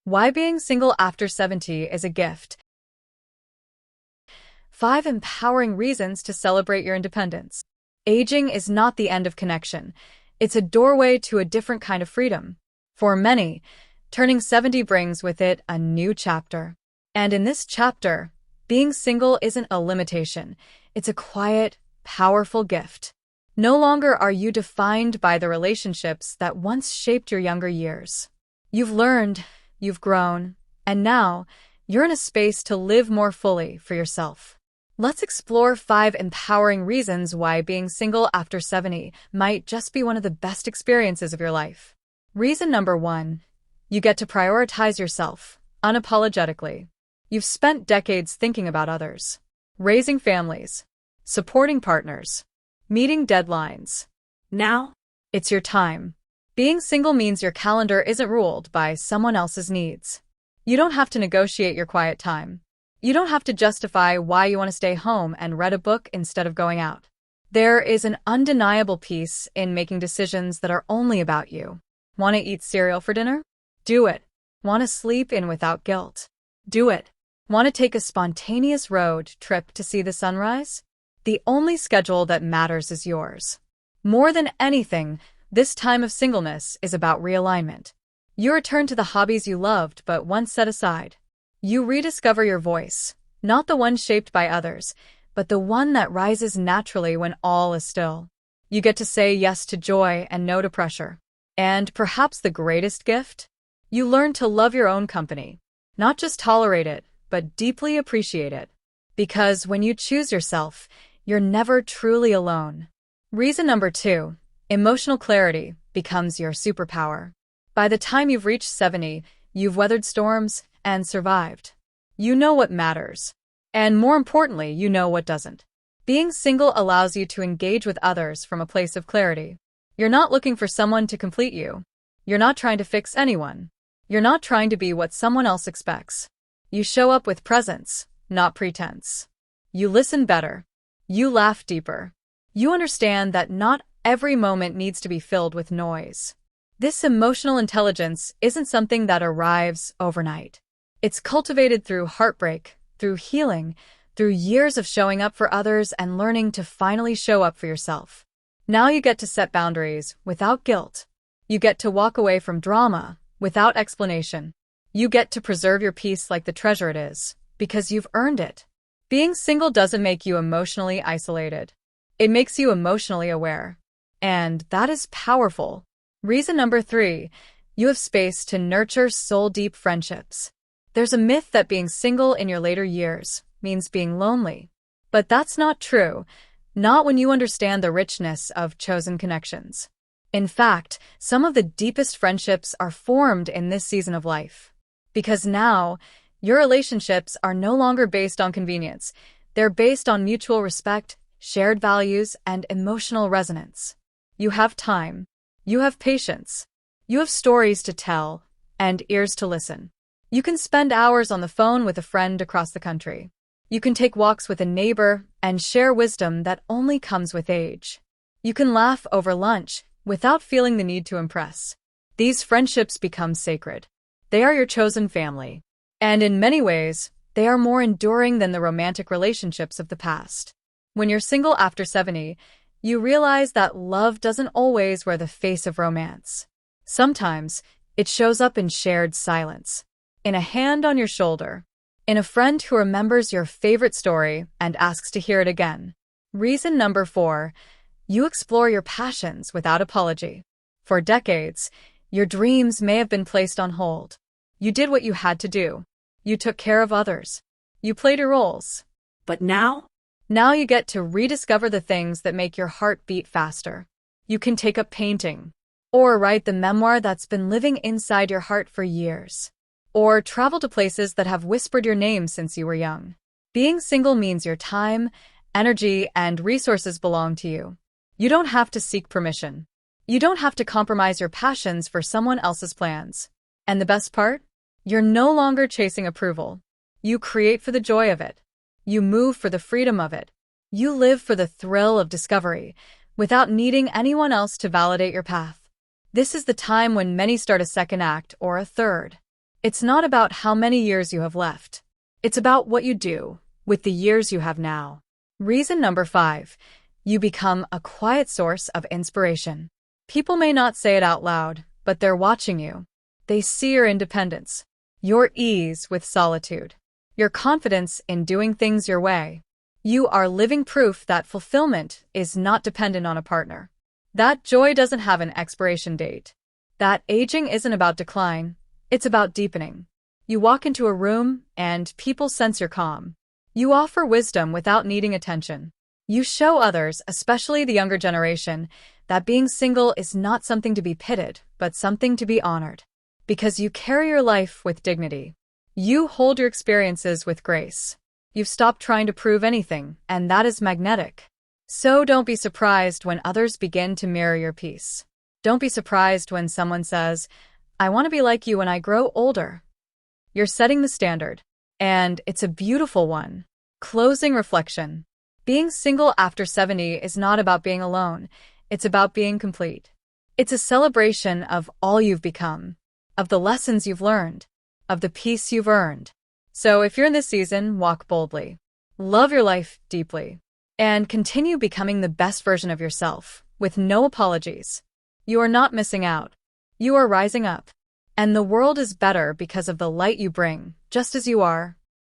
Why being single after 70 is a gift. 5 empowering reasons to celebrate your independence. Aging is not the end of connection. It's a doorway to a different kind of freedom. For many, turning 70 brings with it a new chapter. And in this chapter, being single isn't a limitation. It's a quiet, powerful gift. No longer are you defined by the relationships that once shaped your younger years. You've learned, you've grown, and now you're in a space to live more fully for yourself. Let's explore 5 empowering reasons why being single after 70 might just be one of the best experiences of your life. Reason number 1, you get to prioritize yourself, unapologetically. You've spent decades thinking about others, raising families, supporting partners, meeting deadlines. Now, it's your time. Being single means your calendar isn't ruled by someone else's needs. You don't have to negotiate your quiet time. You don't have to justify why you want to stay home and read a book instead of going out. There is an undeniable peace in making decisions that are only about you. Want to eat cereal for dinner? Do it. Want to sleep in without guilt? Do it. Want to take a spontaneous road trip to see the sunrise? The only schedule that matters is yours. More than anything, this time of singleness is about realignment. You return to the hobbies you loved but once set aside. You rediscover your voice, not the one shaped by others, but the one that rises naturally when all is still. You get to say yes to joy and no to pressure. And perhaps the greatest gift? You learn to love your own company. Not just tolerate it, but deeply appreciate it. Because when you choose yourself, you're never truly alone. Reason number 2, emotional clarity becomes your superpower. By the time you've reached 70, you've weathered storms and survived. You know what matters. And more importantly, you know what doesn't. Being single allows you to engage with others from a place of clarity. You're not looking for someone to complete you. You're not trying to fix anyone. You're not trying to be what someone else expects. You show up with presence, not pretense. You listen better. You laugh deeper. You understand that not every moment needs to be filled with noise. This emotional intelligence isn't something that arrives overnight. It's cultivated through heartbreak, through healing, through years of showing up for others and learning to finally show up for yourself. Now you get to set boundaries without guilt. You get to walk away from drama without explanation. You get to preserve your peace like the treasure it is, because you've earned it. Being single doesn't make you emotionally isolated. It makes you emotionally aware. And that is powerful. Reason number 3, you have space to nurture soul-deep friendships. There's a myth that being single in your later years means being lonely. But that's not true, not when you understand the richness of chosen connections. In fact, some of the deepest friendships are formed in this season of life. Because now, your relationships are no longer based on convenience. They're based on mutual respect, shared values, and emotional resonance. You have time. You have patience. You have stories to tell and ears to listen. You can spend hours on the phone with a friend across the country. You can take walks with a neighbor and share wisdom that only comes with age. You can laugh over lunch without feeling the need to impress. These friendships become sacred. They are your chosen family. And in many ways, they are more enduring than the romantic relationships of the past. When you're single after 70, you realize that love doesn't always wear the face of romance. Sometimes, it shows up in shared silence, in a hand on your shoulder, in a friend who remembers your favorite story and asks to hear it again. Reason number 4, you explore your passions without apology. For decades, your dreams may have been placed on hold. You did what you had to do. You took care of others. You played your roles. But now you get to rediscover the things that make your heart beat faster. You can take up painting, or write the memoir that's been living inside your heart for years, or travel to places that have whispered your name since you were young. Being single means your time, energy, and resources belong to you. You don't have to seek permission. You don't have to compromise your passions for someone else's plans. And the best part? You're no longer chasing approval. You create for the joy of it. You move for the freedom of it. You live for the thrill of discovery, without needing anyone else to validate your path. This is the time when many start a second act or a third. It's not about how many years you have left. It's about what you do with the years you have now. Reason number 5. You become a quiet source of inspiration. People may not say it out loud, but they're watching you. They see your independence, your ease with solitude, your confidence in doing things your way. You are living proof that fulfillment is not dependent on a partner. That joy doesn't have an expiration date. That aging isn't about decline, it's about deepening. You walk into a room and people sense your calm. You offer wisdom without needing attention. You show others, especially the younger generation, that being single is not something to be pitied, but something to be honored. Because you carry your life with dignity. You hold your experiences with grace. You've stopped trying to prove anything, and that is magnetic. So don't be surprised when others begin to mirror your peace. Don't be surprised when someone says, "I want to be like you when I grow older." You're setting the standard, and it's a beautiful one. Closing reflection. Being single after 70 is not about being alone, it's about being complete. It's a celebration of all you've become, of the lessons you've learned, of the peace you've earned. So if you're in this season, walk boldly, love your life deeply, and continue becoming the best version of yourself, with no apologies. You are not missing out. You are rising up. And the world is better because of the light you bring, just as you are,